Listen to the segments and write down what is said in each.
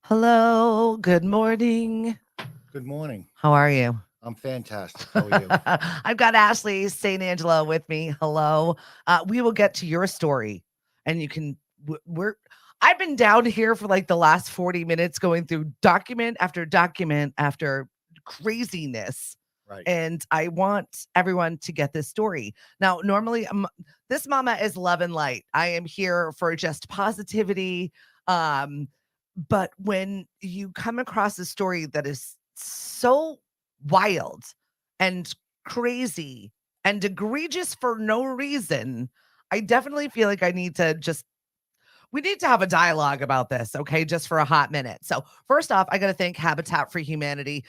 Hello, good morning. Good morning. How are you? I'm fantastic. How are you? I've got Ashley St. Angelo with me. Hello. We will get to your story and you can we're I've been down here for like the last 40 minutes going through document after craziness. Right. And I want everyone to get this story. Now, normally this mama is love and light. I am here for just positivity. Um but when you come across a story that is so wild and crazy and egregious for no reason, I definitely feel like we need to have a dialogue about this, okay, just for a hot minute. So, first off, I got to thank Habitat for Humanity.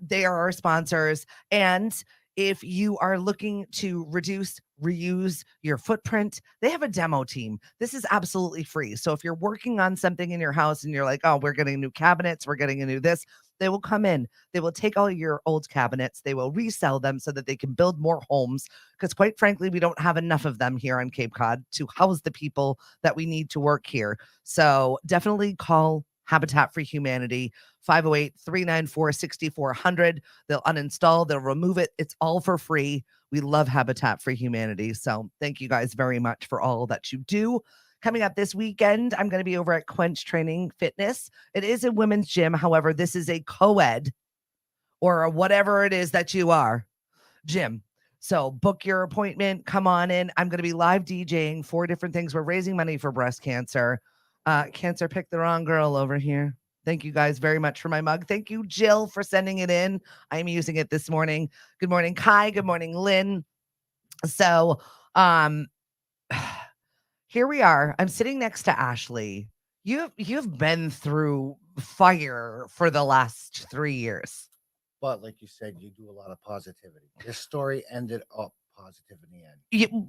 They are our sponsors. And if you are looking to reduce, reuse your footprint, they have a demo team. This is absolutely free. So, if you're working on something in your house and you're like, oh, we're getting new cabinets, we're getting a new this, they will come in. They will take all your old cabinets, they will resell them so that they can build more homes. Because, quite frankly, we don't have enough of them here on Cape Cod to house the people that we need to work here. So definitely call Habitat for Humanity, 508-394-6400. They'll uninstall, they'll remove it. It's all for free. We love Habitat for Humanity. So thank you guys very much for all that you do. Coming up this weekend, I'm going to be over at Quench Training Fitness. It is a women's gym. However, this is a co-ed or whatever it is that you are gym. So book your appointment. Come on in. I'm going to be live DJing 4 different things. We're raising money for breast cancer. Cancer picked the wrong girl over here. Thank you guys very much for my mug. Thank you, Jill, for sending it in. I'm using it this morning. Good morning, Kai. Good morning, Lynn. So, um, here we are. I'm sitting next to Ashley. You've been through fire for the last 3 years. But like you said, you do a lot of positivity. This story ended up positive in the end.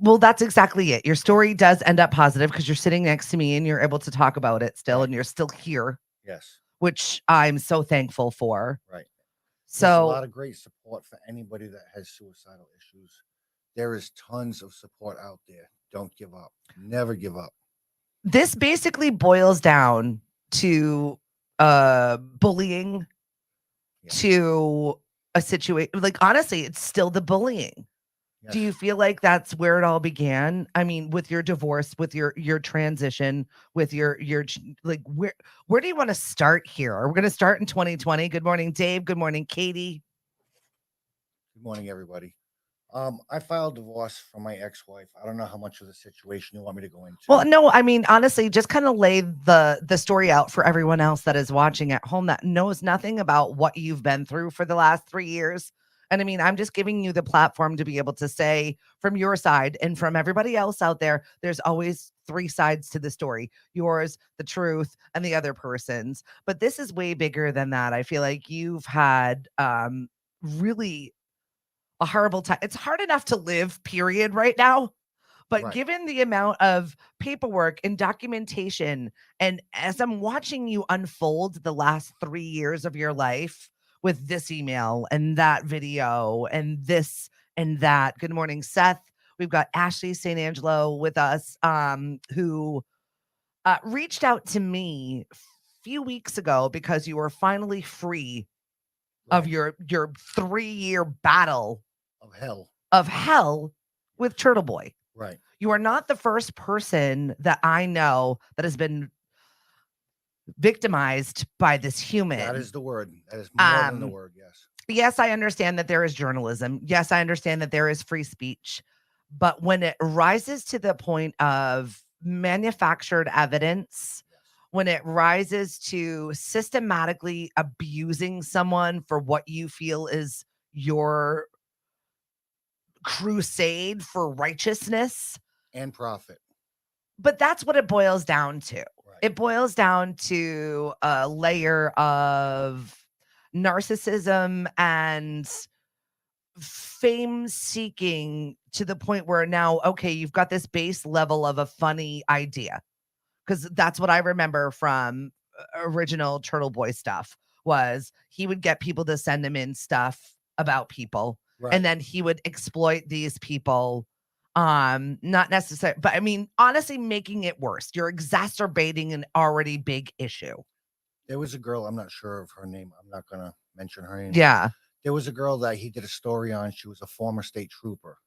Well, that's exactly it. Your story does end up positive because you're sitting next to me and you're able to talk about it still, Right. and you're still here, Yes. which I'm so thankful for. Right. There's a So, lot of great support for anybody that has suicidal issues. There is tons of support out there. Don't give up. Never give up. this basically boils down to bullying, Yes. to a situation like honestly, it's still the bullying. Do Yes. you feel like that's where it all began? I mean, with your divorce, with your transition, with like where do you want to start here? Are we going to start in 2020? Good morning, Dave. Good morning, Katie. Good morning, everybody. I filed divorce from my ex-wife. I don't know how much of the situation you want me to go Well, into. no, I mean, honestly, just kind of lay the story out for everyone else that is watching at home that knows nothing about what you've been through for the last 3 years. And I mean, I'm just giving you the platform to be able to say from your side and from everybody else out there, there's always 3 sides to the story: yours, the truth, and the other person's. But this is way bigger than that. I feel like you've had really a horrible time. It's hard enough to live, period, right now. But Right. given the amount of paperwork and documentation, and as I'm watching you unfold the last 3 years of your life with this email and that video and this and that. Good morning, Seth. We've got Ashley St. Angelo with us, who reached out to me a few weeks ago because you were finally free of Right. your 3 year battle Of hell. of hell with Turtle Boy. Right. You are not the first person that I know that has been victimized by this That human. is the word. That is more than the Um, word. Yes. yes, I understand that there is journalism. Yes, I understand that there is free speech. But when it rises to the point of manufactured evidence, Yes. when it rises to systematically abusing someone for what you feel is your crusade for righteousness, And profit. but that's what it boils down to. Right. It boils down to a layer of narcissism and fame seeking to the point where now, okay, you've got this base level of a funny idea. Because that's what I remember from original Turtle Boy stuff was he would get people to send him in stuff about people, and Right. then he would exploit these people, not necessarily, but I mean honestly making it worse. You're exacerbating an already big issue. There was a girl, I'm not sure of her name. I'm not gonna mention her name. Yeah. There was a girl that he did a story on. She was a former state trooper.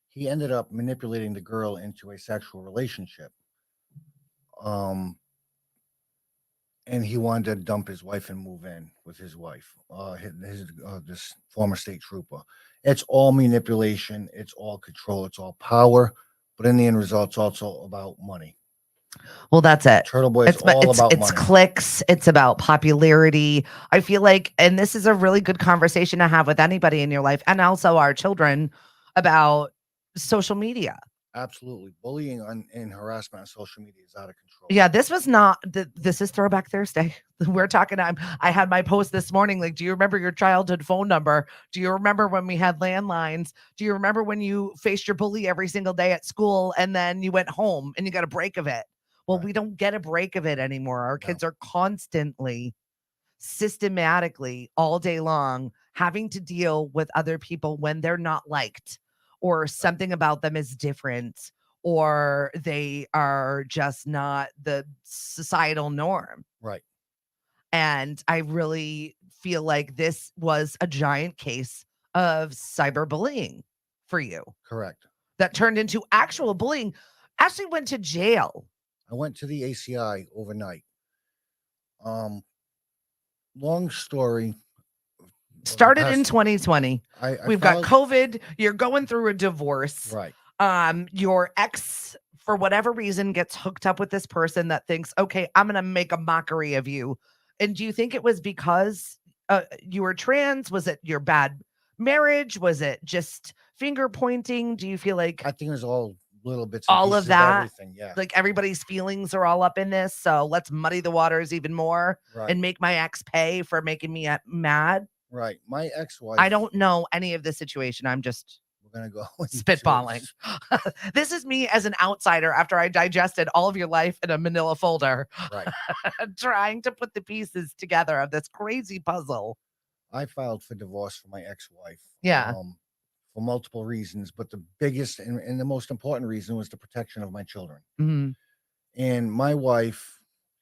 He ended up manipulating the girl into a sexual relationship. Um, and he wanted to dump his wife and move in with his wife. This former state trooper. It's all manipulation. It's all control. It's all power. But in the end result, it's also about money. Well, that's it. Turtle Boy is all about It's money. clicks, it's about popularity. I feel like, and this is a really good conversation to have with anybody in your life and also our children about social media. Absolutely, bullying and harassment on social media is out of control. Yeah, this was not this is Throwback Thursday. We're talking. I had my post this morning. Like, do you remember your childhood phone number? Do you remember when we had landlines? Do you remember when you faced your bully every single day at school and then you went home and you got a break of it? Well, Right. we don't get a break of it anymore. Our No. kids are constantly, systematically, all day long, having to deal with other people when they're not liked or Right. something about them is different or they are just not the societal norm. Right. And I really feel like this was a giant case of cyberbullying for you Correct. that turned into actual bullying. Actually went to jail. I went to the ACI overnight. Um, long story. The Started in past, 2020. I We've got filed. COVID. You're going through a divorce. Right. Your ex, for whatever reason, gets hooked up with this person that thinks, okay, I'm going to make a mockery of you. And do you think it was because you were trans? Was it your bad marriage? Was it just finger pointing? Do you feel like I think it was all little bits and all of pieces of that, everything. Yeah. like everybody's feelings are all up in this? So let's muddy the waters even more Right. and make my ex pay for making me mad. Right. My I ex-wife. don't know any of the situation. I'm just We're gonna go into spitballing. This is me as an outsider after I digested all of your life in a manila folder, right. trying to put the pieces together of this crazy puzzle. I filed for divorce for my ex-wife. Yeah. For multiple reasons, but the biggest and the most important reason was the protection of my children. Mhm. And my wife,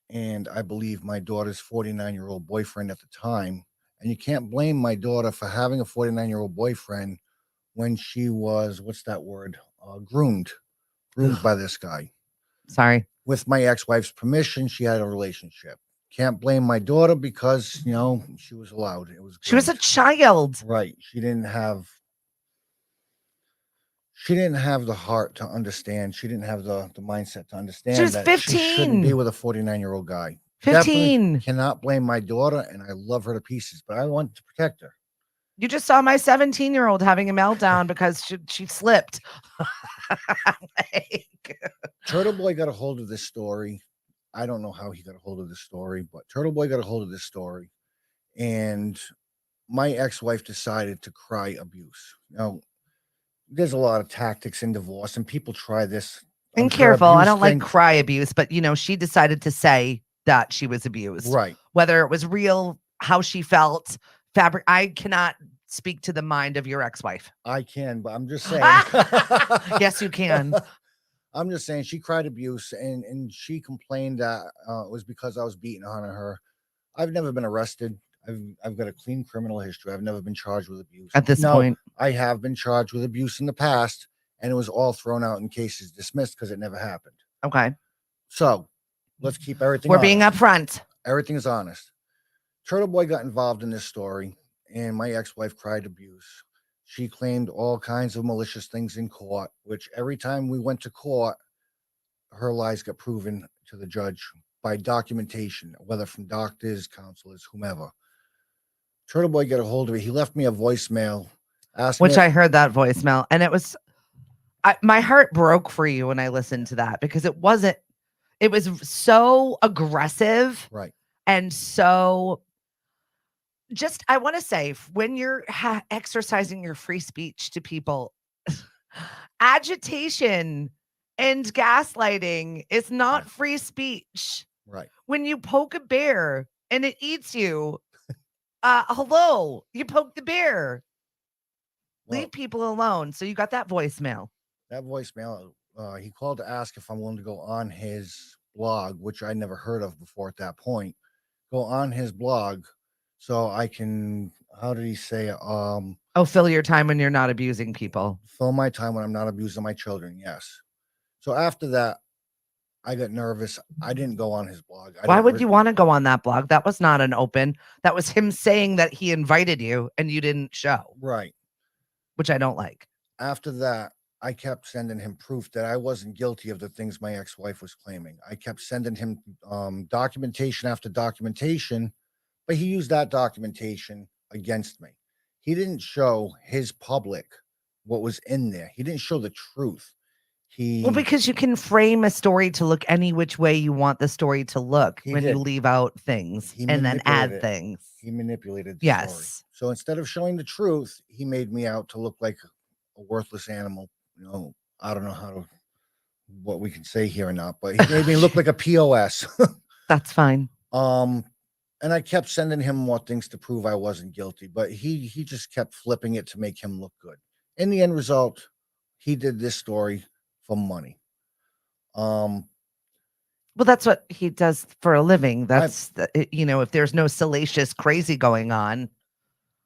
and I believe my daughter's 49-year-old boyfriend at the time. And you can't blame my daughter for having a 49-year-old boyfriend when she was, what's that word? Groomed by this guy. Sorry. With my ex-wife's permission, she had a relationship. Can't blame my daughter because, she was allowed. It was She was a great. child. Right. She didn't have the heart to understand. She didn't have the mindset to She understand was that she shouldn't be 15. with a 49-year-old guy. Definitely 15. cannot blame my daughter, and I love her to pieces, but I want to protect her. You just saw my 17-year-old having a meltdown because she slipped. Like, Turtle Boy got a hold of this story. I don't know how he got a hold of this story, but Turtle Boy got a hold of this story, and my ex-wife decided to cry abuse. Now, there's a lot of tactics in divorce, and people try this. I'm and sure careful. I abuse don't like thing. cry abuse, but she decided to say that she was abused. Right. Whether it was real, how she felt, fabric. I cannot speak to the mind of your ex-wife. I can, but I'm just saying. Yes, you can. I'm just saying she cried abuse and she complained that it was because I was beating on her. I've never been arrested. I've got a clean criminal history. I've never been charged with abuse. At this No, point. I have been charged with abuse in the past, and it was all thrown out in cases dismissed because it never happened. Okay. So let's keep everything We're being honest. upfront. Everything is honest. Turtle Boy got involved in this story, and my ex-wife cried abuse. She claimed all kinds of malicious things in court, which every time we went to court, her lies got proven to the judge by documentation, whether from doctors, counselors, whomever. Turtle Boy got a hold of it. He left me a voicemail asking me Which if I heard that voicemail, and it was my heart broke for you when I listened to that because it wasn't. It was so aggressive right, and so just I want to say when you're exercising your free speech to people, agitation and gaslighting is yeah, not free speech. right. When you poke a bear and it eats you, hello, you poke the bear. Leave Well, people alone. So you got that voicemail. that voicemail, he called to ask if I'm willing to go on his blog, which I never heard of before at that point, go on his blog so I can, how did he say it? Oh, fill your time when you're not abusing people. Fill my time when I'm not abusing my children. Yes. So after that, I got nervous. I didn't go on his blog. I Why didn't. would you want to go on that blog? That was not an open. That was him saying that he invited you and you didn't show, Right. which I don't like. After that, I kept sending him proof that I wasn't guilty of the things my ex-wife was claiming. I kept sending him documentation after documentation, but he used that documentation against me. He didn't show his public what was in there. He didn't show the truth. Well, He because you can frame a story to look any which way you want the story to look he when you did. leave out things He and then manipulated add it. things. He manipulated the story. Yes. So instead of showing the truth, he made me out to look like a worthless animal. I don't know what we can say here or not, but he made me look like a POS. That's fine. And I kept sending him more things to prove I wasn't guilty, but he just kept flipping it to make him look good. In the end result, he did this story for money. Um, Well, that's what he does for a living. I If there's no salacious crazy going on,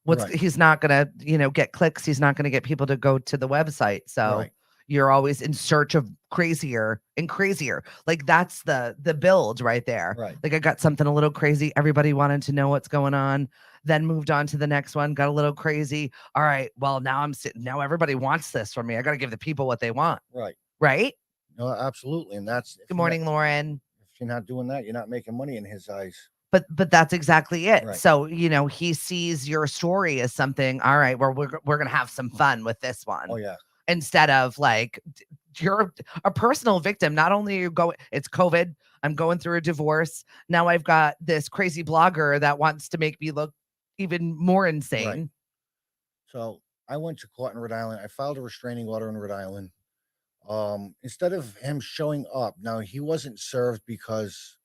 right, he's not gonna, get clicks. He's not gonna get people to go to the website. So right, you're always in search of crazier and crazier. Like that's the build right there. right, Like I got something a little crazy. Everybody wanted to know what's going on. Then moved on to the next one. Got a little crazy. All right. Well, now I'm sitting. Now everybody wants this from me. I got to give the people what they want. right. Right. No, absolutely. And that's Good morning, Lauren. if you're not doing that, you're not making money in his eyes. But that's exactly it. Right. So, he sees your story as something, all right, we're gonna have some fun with this one. Oh yeah. Instead of like you're a personal victim. Not only you go, it's COVID, I'm going through a divorce. Now I've got this crazy blogger that wants to make me look even more insane. Right. So I went to court in Rhode Island. I filed a restraining order in Rhode Island. Instead of him showing up, now he wasn't served because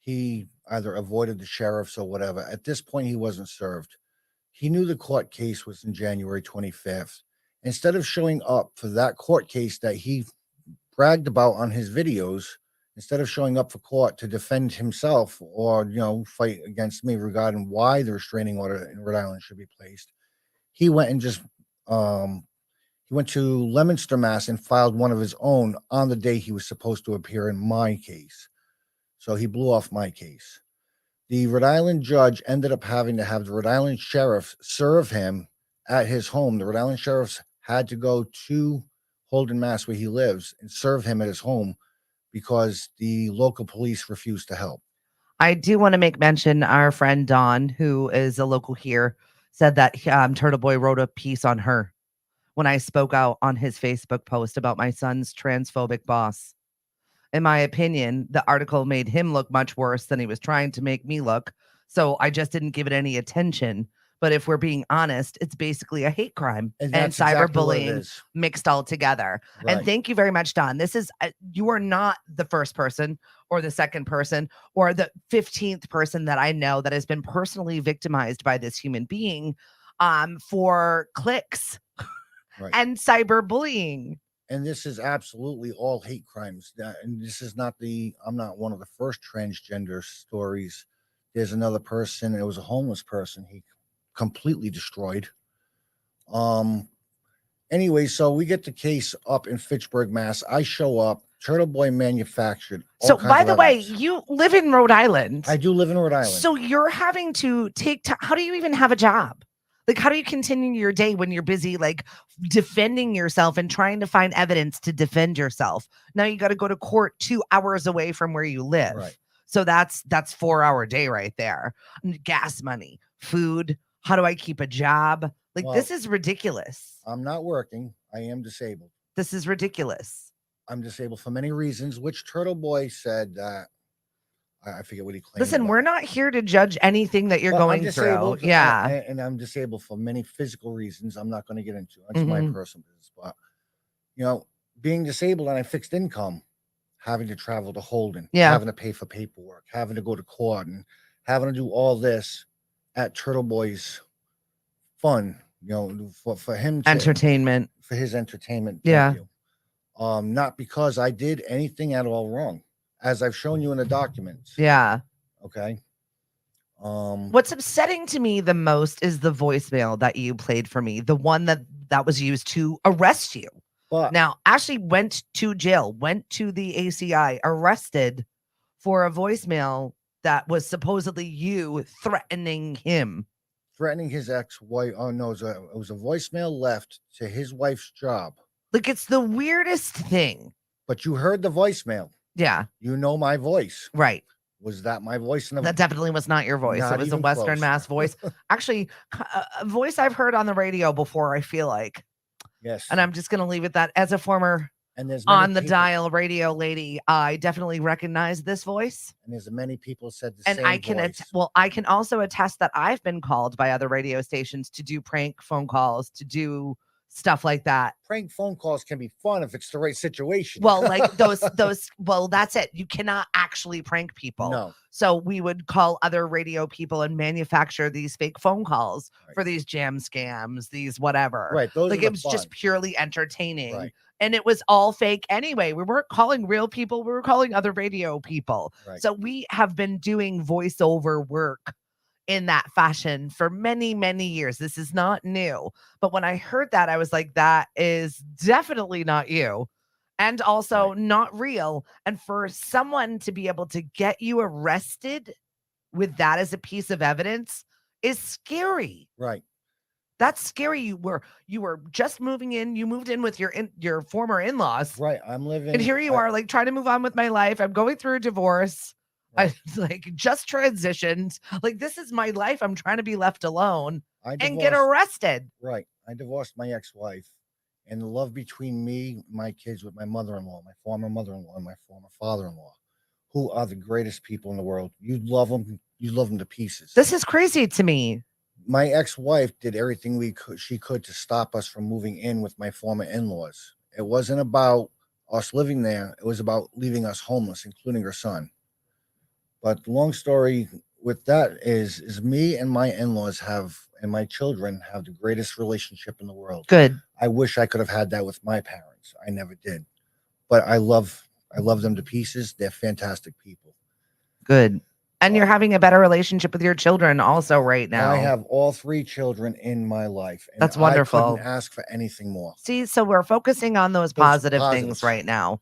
he either avoided the sheriffs or whatever. At this point, he wasn't served. He knew the court case was in January 25th. Instead of showing up for that court case that he bragged about on his videos, instead of showing up for court to defend himself or, fight against me regarding why the restraining order in Rhode Island should be placed, he went and just he went to Leominster, Mass, and filed one of his own on the day he was supposed to appear in my case. So he blew off my case. The Rhode Island judge ended up having to have the Rhode Island sheriff serve him at his home. The Rhode Island sheriffs had to go to Holden, Mass, where he lives, and serve him at his home because the local police refused to help. I do want to make mention our friend Dawn, who is a local here, said that Turtle Boy wrote a piece on her when I spoke out on his Facebook post about my son's transphobic boss. In my opinion, the article made him look much worse than he was trying to make me look. So I just didn't give it any attention. But if we're being honest, it's basically a hate crime And and that's exactly what it cyberbullying is. mixed all together. And Right. thank you very much, Don. This is, you are not the first person or the second person or the 15th person that I know that has been personally victimized by this human being for clicks Right. and cyberbullying. And this is absolutely all hate crimes. And this is not I'm not one of the first transgender stories. There's another person, it was a homeless person he completely destroyed. Anyway, so we get the case up in Fitchburg, Mass. I show up, Turtle Boy manufactured. So, by the way, you live in Rhode Island. I do live in Rhode Island. So you're having to take time. How do you even have a job? Like, how do you continue your day when you're busy, like defending yourself and trying to find evidence to defend yourself? Now you got to go to court 2 hours away from where you live. Right. So that's 4-hour day right there. Gas money, food. How do I keep a job? Like, this is ridiculous. I'm not working. I am disabled. This is ridiculous. I'm disabled for many reasons, which Turtle Boy said that I forget what he claimed. Listen, we're not here to judge anything that you're going through. Yeah. And I'm disabled for many physical reasons I'm not going to get into. That's my personal business. But, being disabled and I fixed income, having to travel to Holden, having to pay for paperwork, having to go to court, and having to do all this at Turtle Boy's fun, for him to entertainment, for his entertainment. Yeah. Not because I did anything at all wrong, as I've shown you in the documents. Yeah. Okay. What's upsetting to me the most is the voicemail that you played for me, the one that was used to arrest you. but Now, Ashley went to jail, went to the ACI, arrested for a voicemail that was supposedly you threatening him. threatening his ex-wife. Oh no, it was a voicemail left to his wife's job. Like, it's the weirdest thing. But you heard the voicemail. Yeah, You know my voice. right. Was that my voice? That definitely was not your voice. It Not was a even Western close. Mass voice. Actually, a voice I've heard on the radio before, I feel like. Yes. And I'm just going to leave it that as a former And there's on the people, dial radio lady, I definitely recognize this voice. and there's many people said the And same I can voice. I can also attest that I've been called by other radio stations to do prank phone calls, to do stuff like that. Prank phone calls can be fun if it's the right situation. Well, like well, that's it. You cannot actually prank people. No. So we would call other radio people and manufacture these fake phone calls for these jam scams, these whatever. Right. Those like are it was just fun. purely entertaining. Right. And it was all fake anyway. We weren't calling real people, we were calling other radio people. Right. So we have been doing voiceover work in that fashion for many, many years. This is not new. But when I heard that, I was like, that is definitely not you. And also not real. And for someone to be able to get you arrested with that as a piece of evidence is scary. Right. That's scary. You were just moving in. You moved in with your former in-laws. Right. I'm living. And here you are, like trying to move on with my life. I'm going through a divorce. Right. I like just transitioned. Like, this is my life. I'm trying to be left alone and get arrested. Right. I divorced my ex-wife, and the love between me, my kids, with my mother-in-law, my former mother-in-law, and my former father-in-law, who are the greatest people in the world. You love them. You love them to pieces. This is crazy to me. My ex-wife did everything she could to stop us from moving in with my former in-laws. It wasn't about us living there. It was about leaving us homeless, including her son. But the long story with that is me and my in-laws and my children have the greatest relationship in the world. Good. I wish I could have had that with my parents. I never did. But I love them to pieces. They're fantastic people. Good. And you're having a better relationship with your children also right now. I have all 3 children in my life. And that's wonderful. I couldn't ask for anything more. See, so we're focusing on those positive things right now.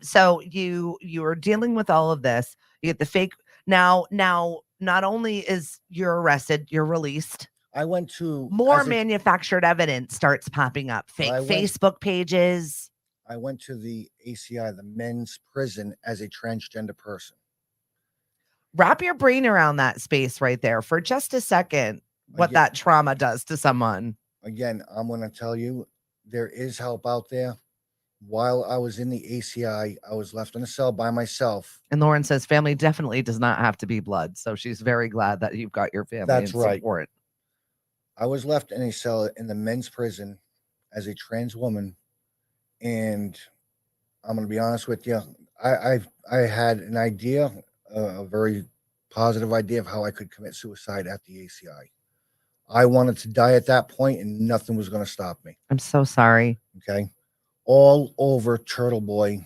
So you are dealing with all of this. You get the fake now, not only is you're arrested, you're released. I went to more manufactured evidence starts popping up. Fake Facebook pages. I went to the ACI, the men's prison, as a transgender person. Wrap your brain around that space right there for just a second, what that trauma does to someone. Again, I'm going to tell you, there is help out there. While I was in the ACI, I was left in a cell by myself. And Lauren says family definitely does not have to be blood. So she's very glad that you've got your family. That's and support. I was left in a cell in the men's prison as a trans woman. And I'm going to be honest with you. I had an idea, a very positive idea of how I could commit suicide at the ACI. I wanted to die at that point, and nothing was going to stop me. I'm so sorry. Okay. All over Turtleboy.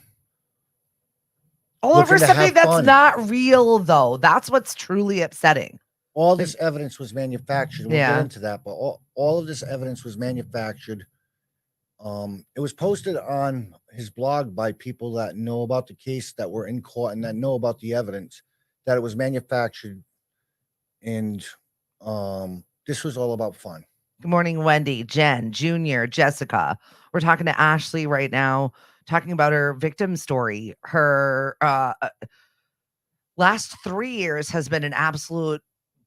All over something that's not real, though. That's what's truly upsetting. All this evidence was manufactured. We'll get into that, but all of this evidence was manufactured. It was posted on his blog by people that know about the case, that were in court, and that know about the evidence, that it was manufactured. And this was all about fun. Good morning, Wendy, Jen, Junior, Jessica. We're talking to Ashley right now, talking about her victim story. Her last 3 years has been an absolute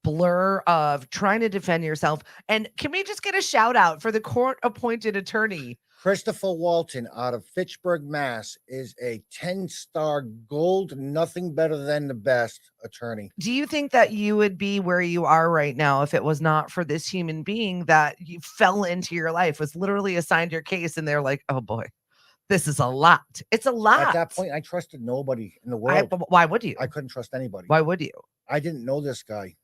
blur of trying to defend yourself. And can we just get a shout out for the court-appointed attorney? Christopher Walton out of Fitchburg, Mass. is a 10-star gold, nothing better than the best attorney. Do you think that you would be where you are right now if it was not for this human being that you fell into your life, was literally assigned your case, and they're like, oh boy, this is a lot. It's a lot. At that point, I trusted nobody in the world. Why would you? I couldn't trust anybody. Why would you? I didn't know this guy,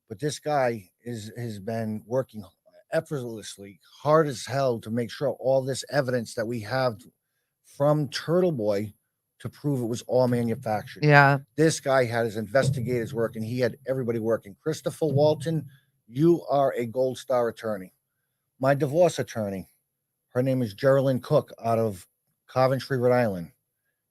but this guy has been working effortlessly, hard as hell, to make sure all this evidence that we have from Turtleboy to prove it was all manufactured. Yeah. This guy had his investigators working. He had everybody working. Christopher Walton, you are a gold star attorney. My divorce attorney, her name is Geraldine Cook out of Coventry, Rhode Island.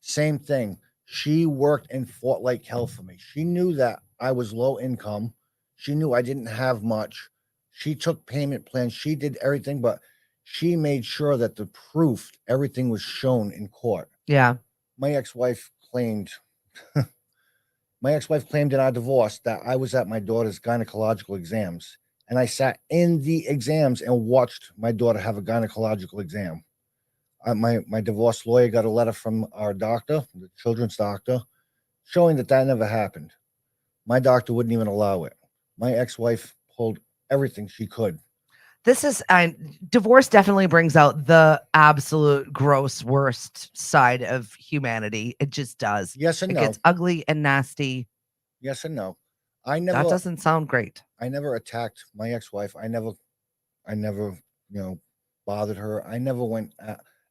Same thing. She worked and fought like hell for me. She knew that I was low income. She knew I didn't have much. She took payment plans. She did everything, but she made sure that the proof, everything was shown in court. Yeah. My ex-wife claimed my ex-wife claimed in our divorce that I was at my daughter's gynecological exams, and I sat in the exams and watched my daughter have a gynecological exam. My divorce lawyer got a letter from our doctor, the children's doctor, showing that that never happened. My doctor wouldn't even allow it. My ex-wife pulled everything she could. This is divorce definitely brings out the absolute gross worst side of humanity. It just does. Yes and It no. gets ugly and nasty. Yes and no. That doesn't sound great. I never attacked my ex-wife. I never, bothered her. I never went.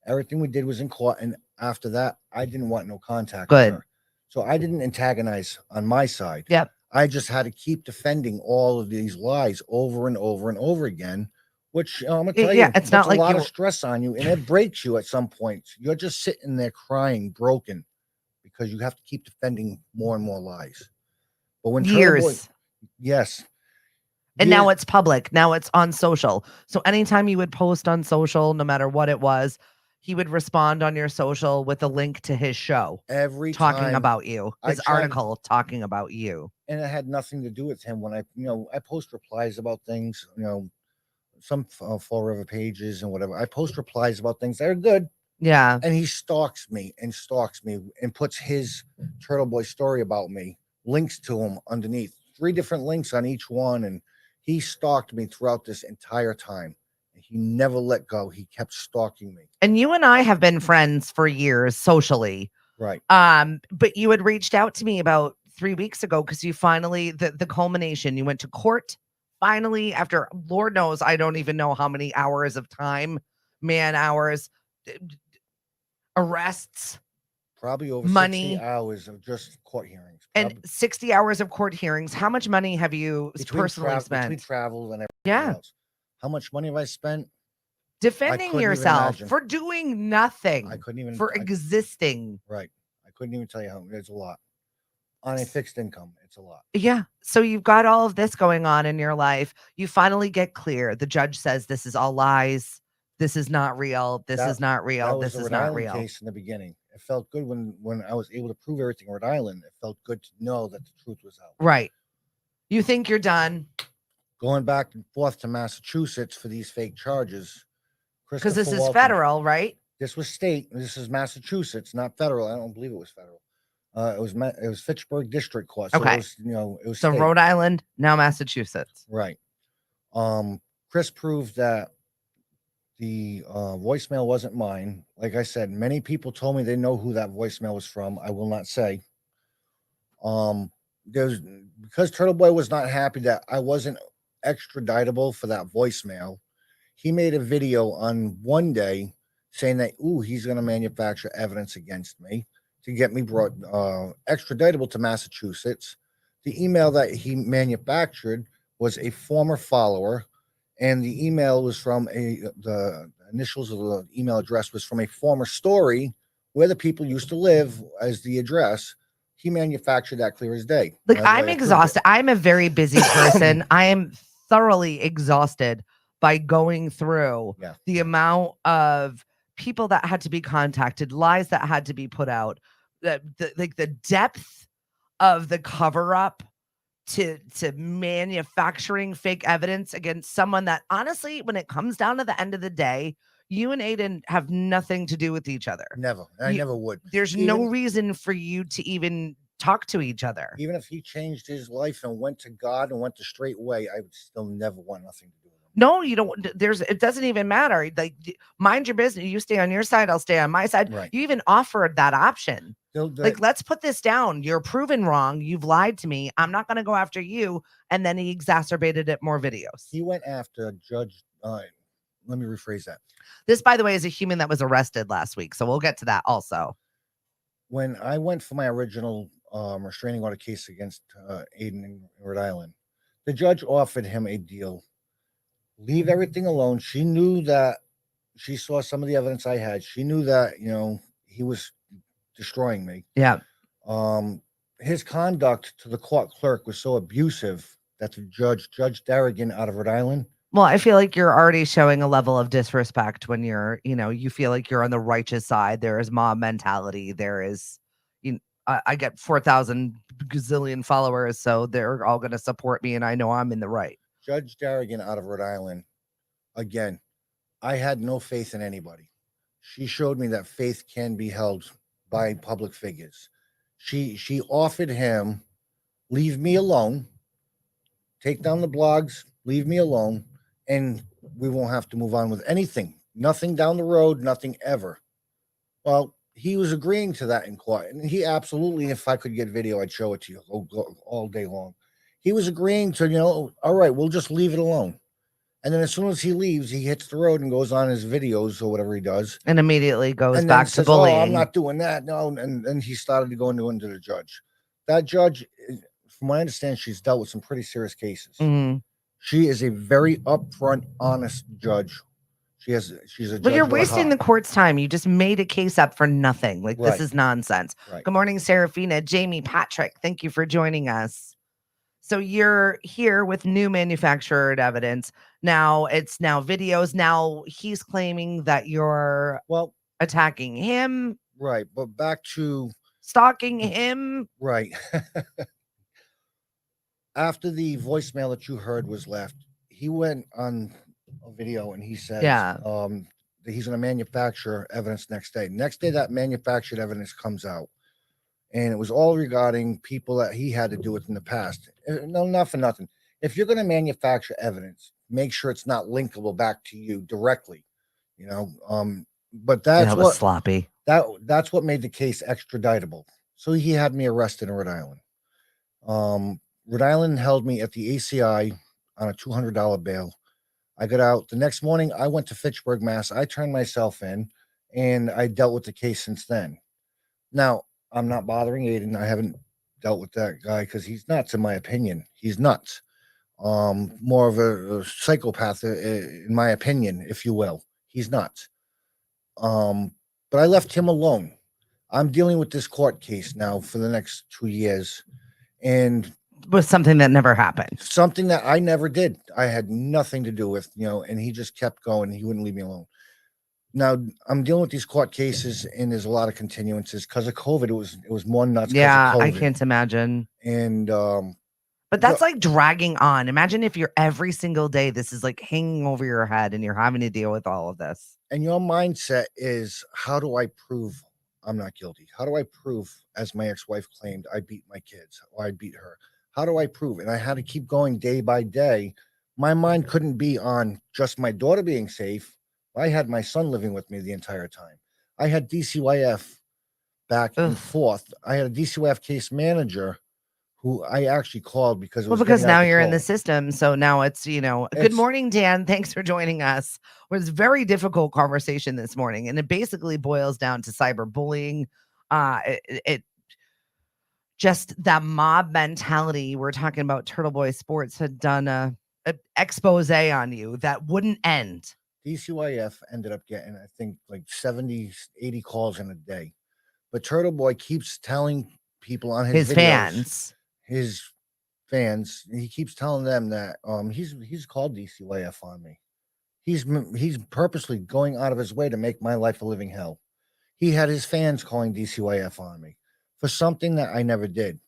Everything we did was in court, and after that, I didn't want no contact with Good. her. So I didn't antagonize on my side. Yep. I just had to keep defending all of these lies over and over and over again, which I'm gonna tell you, Yeah, it's not puts like a lot you of stress on you, and it breaks you at some point. You're just sitting there crying, broken, because you have to keep defending more and more lies. But when Turtleboy, years. yes, And years- now it's public. Now it's on social. So anytime you would post on social, no matter what it was, he would respond on your social with a link to his show every talking time about you, I his tried- article talking about you. and it had nothing to do with him. When I post replies about things, some Fall River pages and whatever. I post replies about things that are good, Yeah. and he stalks me and puts his Turtleboy story about me, links to him underneath, 3 different links on each one, and he stalked me throughout this entire time. He never let go. He kept stalking me. And you and I have been friends for years socially. Right. But you had reached out to me about 3 weeks ago because you finally the culmination, you went to court finally after Lord knows, I don't even know how many hours of time, man hours, arrests, Probably over money, 60 hours of just court hearings. and 60 hours of court hearings. How much money have you personally spent? Between travel and everything Yeah. else. How much money have I spent? Defending couldn't even yourself imagine. for doing nothing, I couldn't even for existing. Right. I couldn't even tell you how. It's a lot. On a fixed income, it's a lot. Yeah. So you've got all of this going on in your life. You finally get clear. The judge says this is all lies. This is not real. This is not That real. was This the is Rhode not Island real. case in the beginning. It felt good when I was able to prove everything in Rhode Island. It felt good to know that the truth was out. Right. You think you're done Going back and forth to Massachusetts for these fake charges. because this Christopher is Walton- federal, right? This was state. This is Massachusetts, not federal. I don't believe it was federal. It was Fitchburg District Court. So Okay. it was, it was So state. Rhode Island, now Massachusetts. Right. Chris proved that the voicemail wasn't mine. Like I said, many people told me they know who that voicemail was from. I will not say. There's because Turtleboy was not happy that I wasn't extraditable for that voicemail. He made a video on one day saying that, he's going to manufacture evidence against me to get me brought extraditable to Massachusetts. The email that he manufactured was a former follower, and the email was from the initials of the email address was from a former story where the people used to live as the address. He manufactured that clear as day. Like, That's why I I'm approved it. exhausted. I'm a very busy person. I am thoroughly exhausted by going through Yeah. the amount of people that had to be contacted, lies that had to be put out, the depth of the cover up to manufacturing fake evidence against someone that honestly, when it comes down to the end of the day, you and Aiden have nothing to do with each other. Never. I never would. There's no reason for you to even talk to each other. Even if he changed his life and went to God and went the straight way, I would still never want nothing to do with him. No, you don't. It doesn't even matter. Like, mind your business. You stay on your side, I'll stay on my side. Right. You even offered that option. The- Like, let's put this down. You're proven wrong. You've lied to me. I'm not going to go after you. And then he exacerbated it more videos. He went after Judge. Let me rephrase that. This, by the way, is a human that was arrested last week. So we'll get to that also. When I went for my original restraining order case against Aiden in Rhode Island, the judge offered him a deal. Leave everything alone. She knew that she saw some of the evidence I had. She knew that, he was destroying me. Yeah. Um, his conduct to the court clerk was so abusive that the Judge Darrigan out of Rhode Island. Well, I feel like you're already showing a level of disrespect when you feel like you're on the righteous side. There is mob mentality. There is, I get 4,000 gazillion followers, so they're all going to support me, and I know I'm in the right. Judge Darrigan out of Rhode Island, again, I had no faith in anybody. She showed me that faith can be held by public figures. She offered him, leave me alone, take down the blogs, leave me alone, and we won't have to move on with anything. Nothing down the road, nothing ever. Well, he was agreeing to that in court, and he absolutely, if I could get video, I'd show it to you all day long. He was agreeing to, all right, we'll just leave it alone. And then as soon as he leaves, he hits the road and goes on his videos or whatever he does, and immediately goes and then back to says, "Oh, I'm bullying. not doing that." No, and then he started to go into the judge. That judge, from what I understand, she's dealt with some pretty serious cases. Mhm. She is a very upfront, honest judge. She's a Well, judge you're with a wasting the heart. court's time. You just made a case up for nothing. Like, this Right, is nonsense. right. Good morning, Serafina, Jamie, Patrick. Thank you for joining us. So you're here with new manufactured evidence. Now it's now videos. Now he's claiming that you're Well, attacking him, right. But back to stalking him. right. After the voicemail that you heard was left, he went on a video and he says Yeah. that he's going to manufacture evidence next day. Next day, that manufactured evidence comes out. And it was all regarding people that he had to do with in the past. No, not for nothing. If you're going to manufacture evidence, make sure it's not linkable back to you directly. You know, but That was sloppy. that's what made the case extraditable. So he had me arrested in Rhode Island. Rhode Island held me at the ACI on a $200 bail. I got out the next morning. I went to Fitchburg, Mass. I turned myself in, and I dealt with the case since then. Now, I'm not bothering Aiden. I haven't dealt with that guy because he's nuts, in my opinion. He's nuts. More of a psychopath, in my opinion, if you will. He's nuts. But I left him alone. I'm dealing with this court case now for the next 2 years, and Was something that never happened. something that I never did. I had nothing to do with, and he just kept going. He wouldn't leave me alone. Now I'm dealing with these court cases, and there's a lot of continuances because of COVID. It was more nuts because of Yeah, I COVID, can't imagine. and But that's like dragging on. Imagine if you're every single day, this is like hanging over your head and you're having to deal with all of this. and your mindset is, how do I prove I'm not guilty? How do I prove, as my ex-wife claimed, I beat my kids or I beat her? How do I prove? And I had to keep going day by day. My mind couldn't be on just my daughter being safe. I had my son living with me the entire time. I had DCYF back Ugh. and forth. I had a DCYF case manager who I actually called because it Well, was because getting out now of you're in the control. system. So now it's, good It's morning, Dan. Thanks for joining us. It was a very difficult conversation this morning. And it basically boils down to cyberbullying. It just that mob mentality. We're talking about Turtleboy Sports had done a expose on you that wouldn't end. DCYF ended up getting, I think, like 70, 80 calls in a day. But Turtle Boy keeps telling people on his His videos, fans. his fans, he keeps telling them that he's called DCYF on me. He's purposely going out of his way to make my life a living hell. He had his fans calling DCYF on me for something that I never did.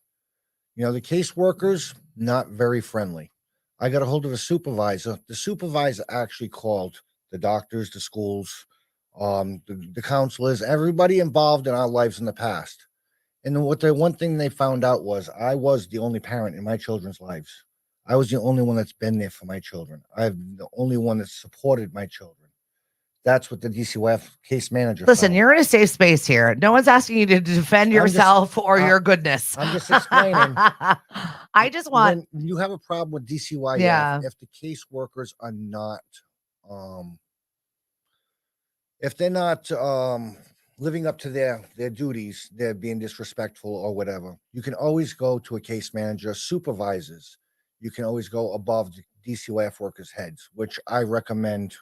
The caseworkers, not very friendly. I got a hold of a supervisor. The supervisor actually called the doctors, the schools, the counselors, everybody involved in our lives in the past. And then the one thing they found out was I was the only parent in my children's lives. I was the only one that's been there for my children. I'm the only one that supported my children. That's what the DCYF case manager Listen, found. you're in a safe space here. No one's asking you to defend I'm just, yourself or I, your goodness. I'm just explaining. I just want, When you have a problem with DCYF, yeah. if the caseworkers are not, if they're not, living up to their duties, they're being disrespectful or whatever, you can always go to a case manager, supervisors. You can always go above the DCYF workers' heads, which I recommend.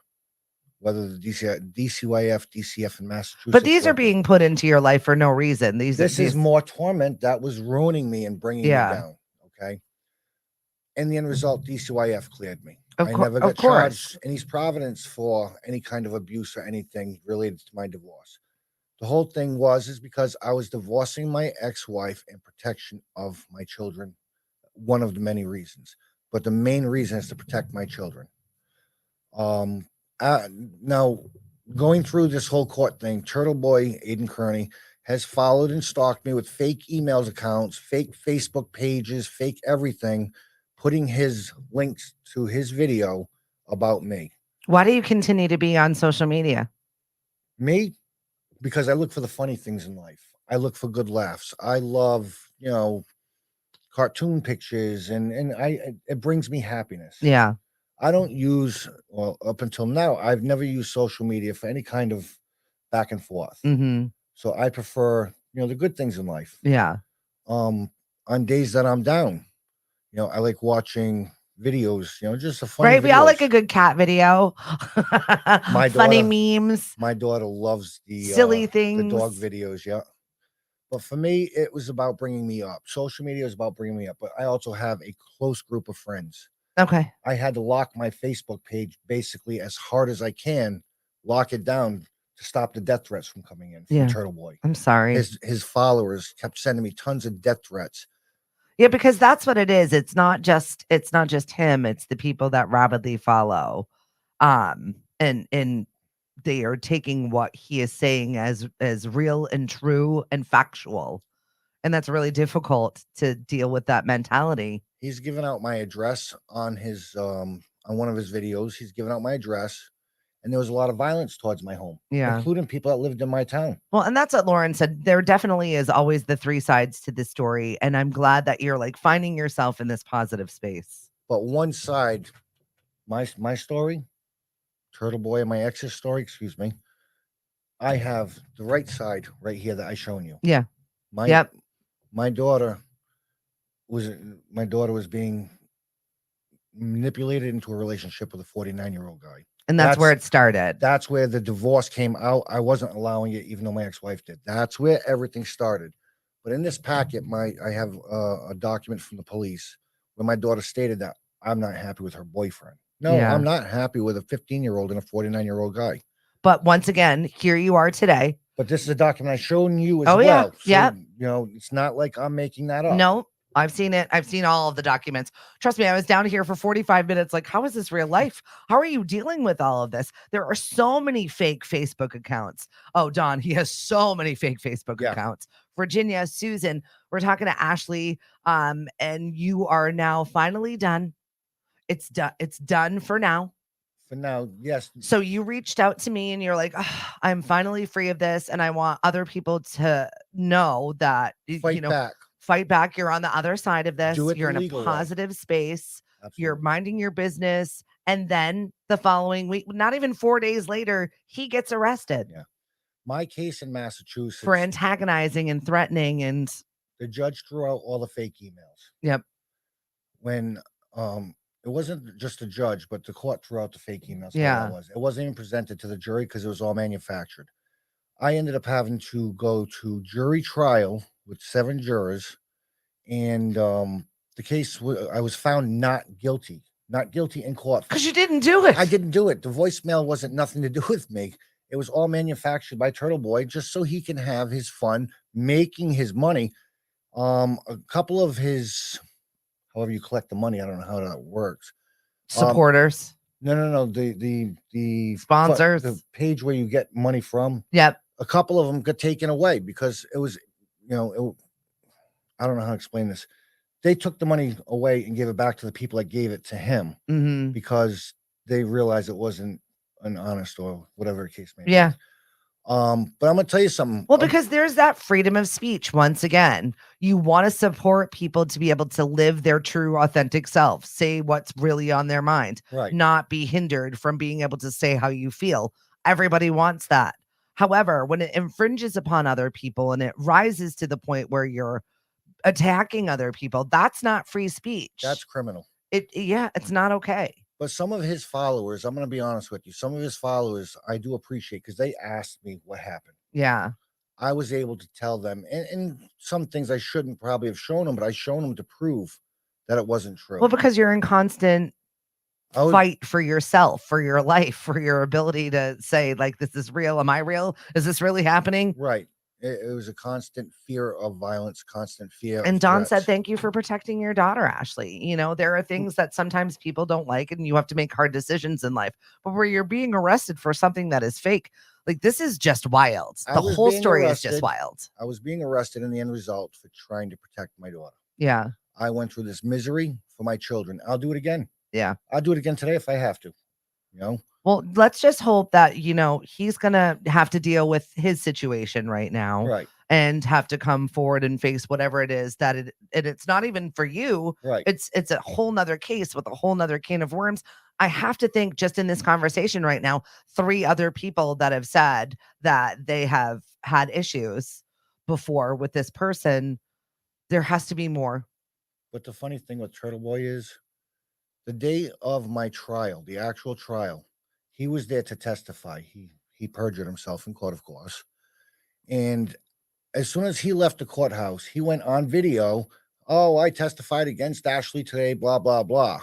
Whether the DCYF, DCF in But Massachusetts these are workers, being put into your life for no reason. this is more torment that was ruining me and bringing me yeah, down. Okay. In the end result, DCYF cleared me. I of never got course. charged in East Providence for any kind of abuse or anything related to my divorce. The whole thing is because I was divorcing my ex-wife in protection of my children. One of the many reasons, but the main reason is to protect my children. Um, Now, going through this whole court thing, Turtleboy Aiden Kearney has followed and stalked me with fake emails accounts, fake Facebook pages, fake everything, putting his links to his video about me. Why do you continue to be on social media? Me, because I look for the funny things in life. I look for good laughs. I love, cartoon pictures, and it brings me happiness. Yeah. I don't use, well, up until now, I've never used social media for any kind of back and forth. Mm-hmm. So I prefer, the good things in life. Yeah. On days that I'm down, I like watching videos, just a funny Right. We all like a videos. good cat video. My Funny daughter, memes, my daughter loves silly the dog things. videos. Yeah. But for me, it was about bringing me up. Social media is about bringing me up. But I also have a close group of friends. Okay. I had to lock my Facebook page basically as hard as I can, lock it down to stop the death threats from coming in from Yeah. Turtle Boy. I'm sorry. His followers kept sending me tons of death threats. Yeah, because that's what it is. It's not just him, it's the people that rapidly follow. And they are taking what he is saying as real and true and factual. And that's really difficult to deal with that mentality. He's given out my address on his on one of his videos. He's given out my address, and there was a lot of violence towards my home, Yeah. including people that lived in my town. Well, and that's what Lauren said. There definitely is always the three sides to this story. And I'm glad that you're like finding yourself in this positive space. But one side, my story, Turtle Boy and my ex's story, excuse me, I have the right side right here that I shown you. Yeah. My Yep. my daughter was being manipulated into a relationship with a 49-year-old guy. And that's where it started. That's where the divorce came out. I wasn't allowing it, even though my ex-wife did. That's where everything started. But in this packet, I have a document from the police where my daughter stated that I'm not happy with her boyfriend. No, Yeah. I'm not happy with a 15-year-old and a 49-year-old guy. But once again, here you are today. But this is a document I've shown you as Oh, yeah. well. So, Yeah. It's not like I'm making that up. No, I've seen it. I've seen all of the documents. Trust me, I was down here for 45 minutes. Like, how is this real life? How are you dealing with all of this? There are so many fake Facebook accounts. Oh, Don, he has so many fake Facebook accounts. Virginia, Susan, we're talking to Ashley. And you are now finally done. It's done. It's done for now. For now, yes. So you reached out to me and you're like, "Oh, I'm finally free of this. And I want other people to know that, Fight back. Fight back. You're on the other side of this. Do it You're the in a legal way. positive space. Absolutely. You're minding your business. And then the following week, not even 4 days later, he gets arrested. Yeah. My case in Massachusetts for antagonizing and threatening. And the judge threw out all the fake emails. Yep. When it wasn't just the judge, but the court threw out the fake emails. Yeah. It wasn't even presented to the jury because it was all manufactured. I ended up having to go to jury trial with 7 jurors, and the case I was found not guilty in court because you didn't do it. I didn't do it. The voicemail wasn't nothing to do with me. It was all manufactured by Turtle Boy just so he can have his fun making his money. A couple of his, however you collect the money, I don't know how that works. Supporters. No. The sponsors, the page where you get money from. Yep. A couple of them got taken away because it was, I don't know how to explain this. They took the money away and gave it back to the people that gave it to him because they realized it wasn't an honest or whatever the case may be. Yeah. But I'm gonna tell you something. Well, because there's that freedom of speech. Once again, you want to support people to be able to live their true, authentic self, say what's really on their mind, right? Not be hindered from being able to say how you feel. Everybody wants that. However, when it infringes upon other people and it rises to the point where you're attacking other people, that's not free That's speech. criminal. Yeah, it's not okay. But some of his followers, I'm going to be honest with you, some of his followers I do appreciate because they asked me what happened. Yeah. I was able to tell them, and some things I shouldn't probably have shown them, but I shown them to prove that it wasn't true. Well, because you're in constant I was fight for yourself, for your life, for your ability to say, like, this is real. Am I real? Is this really happening? right. It was a constant fear of violence, constant fear of And Don said, threats. thank you for protecting your daughter, Ashley. There are things that sometimes people don't like, and you have to make hard decisions in life. But where you're being arrested for something that is fake, like, this is just wild. I The was whole being story is just arrested. wild. I was being arrested in the end result for trying to protect my daughter. Yeah. I went through this misery for my children. I'll do it again. Yeah. I'll do it again today if I have to. You know, Well, let's just hope that, he's going to have to deal with his situation right now right, and have to come forward and face whatever it is that it's not even for you. right. It's a whole nother case with a whole nother can of worms. I have to think just in this conversation right now, 3 other people that have said that they have had issues before with this person. There has to be more. But the funny thing with Turtleboy is the day of my trial, the actual trial, he was there to testify. He perjured himself in court, of course. And as soon as he left the courthouse, he went on video. Oh, I testified against Ashley today, blah, blah, blah.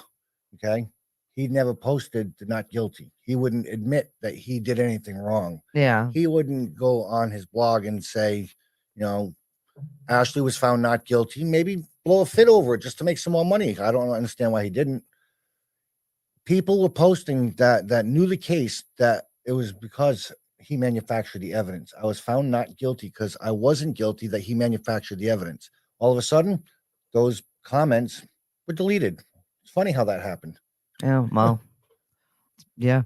Okay. He never posted the not guilty. He wouldn't admit that he did anything wrong. Yeah. He wouldn't go on his blog and say, Ashley was found not guilty. Maybe blow a fit over it just to make some more money. I don't understand why he didn't. People were posting that knew the case that it was because he manufactured the evidence. I was found not guilty because I wasn't guilty, that he manufactured the evidence. All of a sudden, those comments were deleted. It's funny how that happened. Oh, well. Yeah.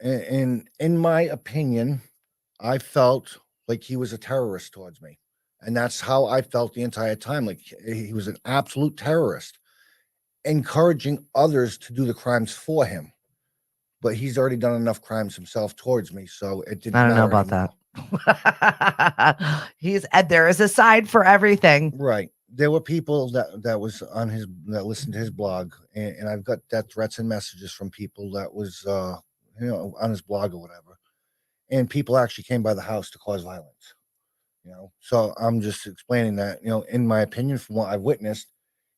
And in my opinion, I felt like he was a terrorist towards me. And that's how I felt the entire time. Like he was an absolute terrorist, encouraging others to do the crimes for him. But he's already done enough crimes himself towards me, so it didn't I don't know matter about anymore. that. There is a side for everything. Right. There were people that was on his that listened to his blog, and I've got death threats and messages from people that was on his blog or whatever. And people actually came by the house to cause violence. So I'm just explaining that, in my opinion, from what I've witnessed,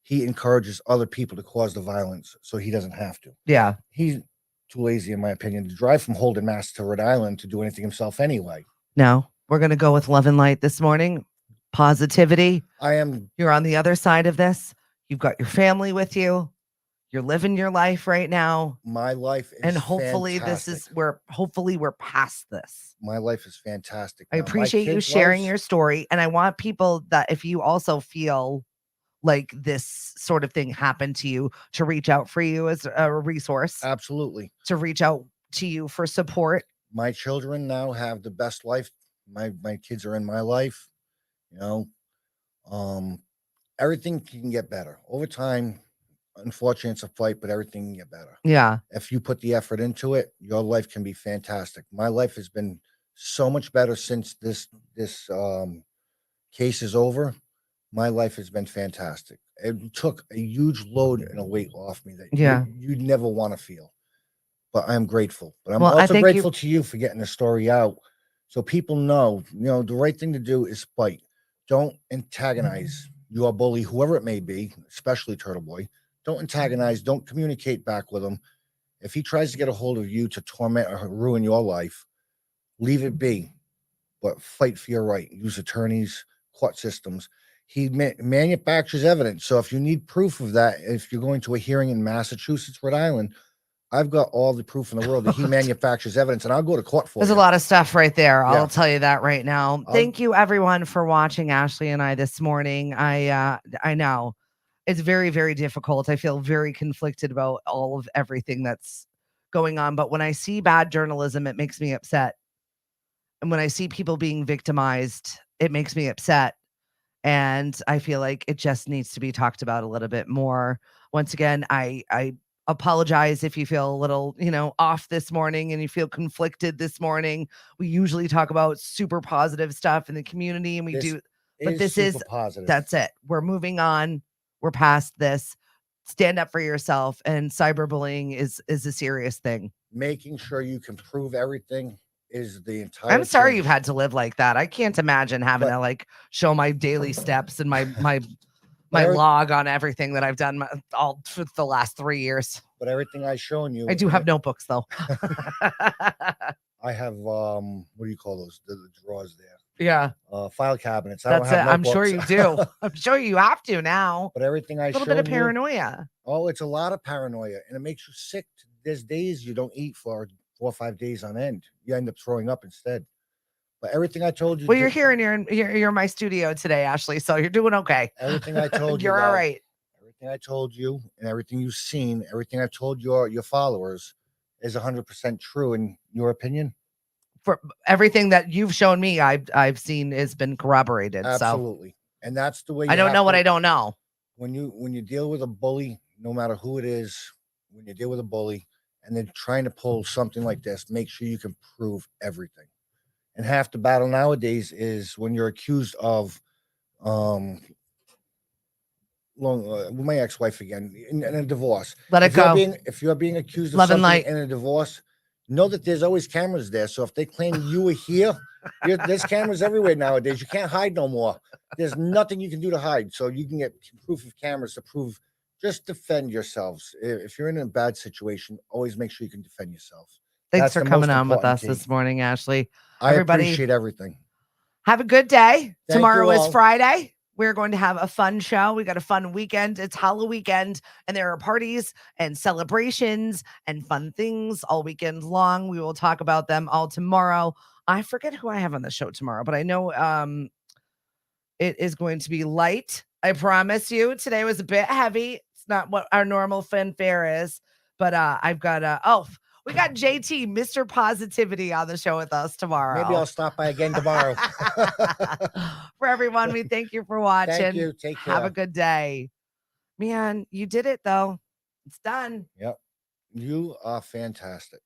he encourages other people to cause the violence so he doesn't have to. Yeah. He's too lazy, in my opinion, to drive from Holden, Mass to Rhode Island to do anything himself anyway. No, we're going to go with love and light this morning. Positivity. You're on the other side of this. You've got your family with you. You're living your life right now. My life is And hopefully fantastic. we're past this. My life is fantastic. I appreciate you sharing your story. And I want people that, if you also feel like this sort of thing happened to you, to reach out for you as a resource. Absolutely. To reach out to you for support. My children now have the best life. My kids are in my life. Everything can get better over time. Unfortunately, it's a fight, but everything can get better. Yeah. If you put the effort into it, your life can be fantastic. My life has been so much better since this case is over. My life has been fantastic. It took a huge load and a weight off me that you'd never want to feel. But I'm grateful. But I'm also grateful to you for getting the story out, so people know, the right thing to do is fight. Don't antagonize your bully, whoever it may be, especially Turtleboy. Don't antagonize. Don't communicate back with him. If he tries to get a hold of you to torment or ruin your life, leave it be. But fight for your right. Use attorneys, court systems. He manufactures evidence. So if you need proof of that, if you're going to a hearing in Massachusetts, Rhode Island, I've got all the proof in the world that he manufactures evidence, and I'll go to court for There's you. a lot of stuff right there. I'll tell you that right now. Thank you, everyone, for watching Ashley and I this morning. I know it's very, very difficult. I feel very conflicted about all of everything that's going on. But when I see bad journalism, it makes me upset. And when I see people being victimized, it makes me upset. And I feel like it just needs to be talked about a little bit more. Once again, I apologize if you feel a little, off this morning and you feel conflicted this morning. We usually talk about super positive stuff in the community and we This do, but is this super is, positive. that's it. We're moving on. We're past this. Stand up for yourself, and cyberbullying is a serious thing. Making sure you can prove everything is the entire I'm sorry thing. you've had to live like that. I can't imagine having But- to like show my daily steps and my every- log on everything that I've done all for the last 3 years. But everything I've shown you, I do have notebooks though. I have what do you call those? The drawers there. Yeah. File cabinets. I That's don't it. have I'm sure notebooks. you do. I'm sure you have to now. But everything I A little shown bit of you, paranoia. oh, it's a lot of paranoia, and it makes you sick. There's days you don't eat for 4 or 5 days on end. You end up throwing up instead. But everything I told you. Well, you're here and you're in my studio today, Ashley. So you're doing okay. Everything I told you. You're all right. Everything I told you and everything you've seen, everything I've told your followers is 100% true in your opinion. For everything that you've shown me, I've seen has been corroborated. Absolutely. And that's the way I don't know what I don't know. When you deal with a bully, no matter who it is, when you deal with a bully and they're trying to pull something like this, make sure you can prove everything. And half the battle nowadays is when you're accused of with my ex-wife again in a divorce. Let it go. If you're being accused of Love and something light. in a divorce, know that there's always cameras there. So if they claim you were here, there's cameras everywhere nowadays. You can't hide no more. There's nothing you can do to hide. So you can get proof of cameras to prove. Just defend yourselves. If you're in a bad situation, always make sure you can defend yourself. Thanks for coming on with us this morning, Ashley. I Everybody, appreciate everything. Have a good day. Tomorrow is all. Friday. We're going to have a fun show. We got a fun weekend. It's Halloween weekend, and there are parties and celebrations and fun things all weekend long. We will talk about them all tomorrow. I forget who I have on the show tomorrow, but I know it is going to be light. I promise you. Today was a bit heavy. It's not what our normal fanfare is, but I've got we got JT, Mr. Positivity, on the show with us tomorrow. Maybe I'll stop by again tomorrow. For everyone, we thank you for watching. Thank you. Take care. Have a good day. Man, you did it, though. It's done. Yep. You are fantastic.